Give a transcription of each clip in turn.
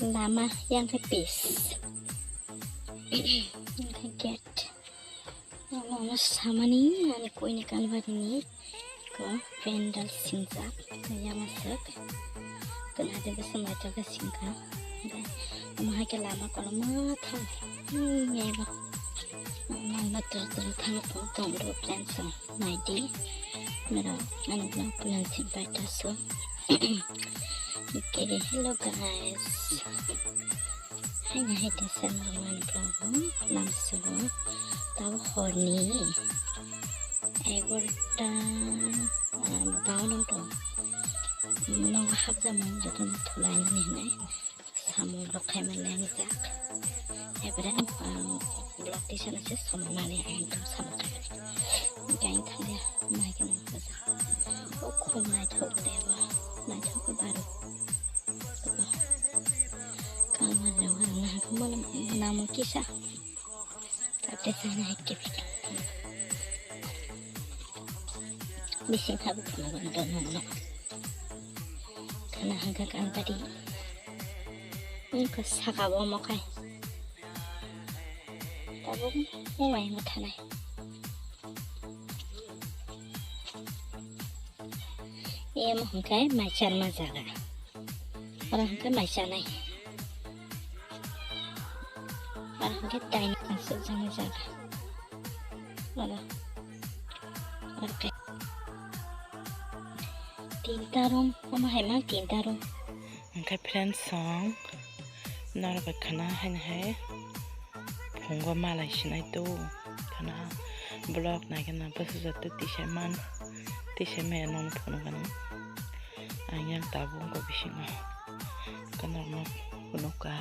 Lama yang habis yang kaget lama sama nih ani ko ini kalbar ini ko pendal singkat yang masuk kena ada bersama jaga singkat mah ke lama kalau mata ya ba mama terus tangap potong do plan so naidi mera anu plan simpai taso. Okay, hello guys. Hanya hita sa naman vlog langsung tahu horny. Egorta baon to. Nong hab zaman jatun thulai nani nai. Samu lokai meleng jak. Ebra blog di sana sih sama mani aing to sama kai. Kain thale mai kan baza. Oh khum nai thok dewa. Nai thok baru. Malam namun kisah tapi sana hikip bising habuk naman doon karena hanggang tadi ini kasakawa mo kay tabong umay mo tanay iya mo hangkay machan mazaga orang hangkay machanay kita ini masuk sama jaga, oke. Tinta rom, kamu hemang tinta rom. Angkai plan song, nara berkena hai, punggu malai sini itu, karena blog naik kena sesuatu tiseman non punggu angin tabung kau bisinga, karena mau punuka.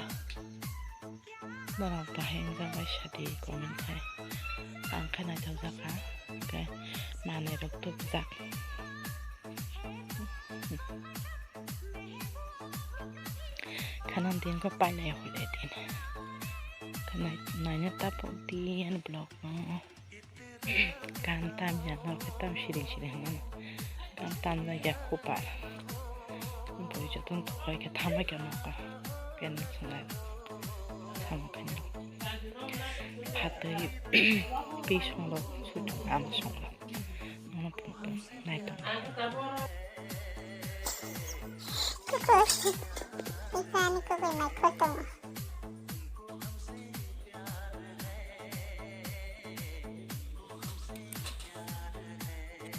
Nara baheng jaga shadi komen kai angka na jauh jaga kai mana rok tuh jak kanan din ko panai hulai din karena nanya tapok di an blog kan tam ya no ketam shiring kan tam lagi kupar untuk jatuh untuk lagi tambah kan no kan senai sama hati pisong lo sudah amasong lo mana pun naik tuh ikan itu naik potong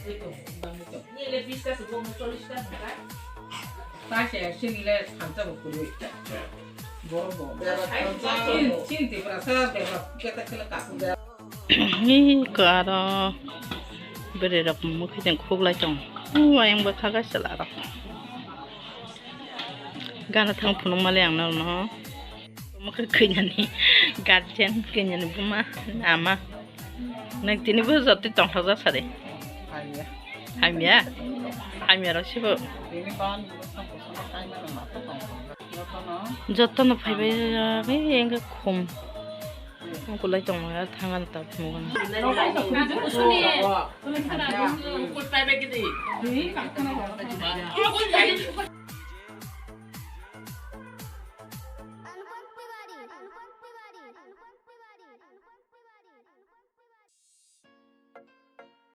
itu ini lebih bisa sebelum soliskan kan saya sini le hamsa buku Cinti perasa bebas kita kelekat. 이 그 알아 베레라고 뭐 그냥 콕라정 우와 양바 카가슬라라 가나 탕 푸는 말이 안 나오나 뭐 그냥이 가르젠 그냥 부마 아마 nek tini bu zat tong haza sare hamia sibo jotno phaibe be enga khom kulai tong ya thangan ta mugan Kul pai bagi di.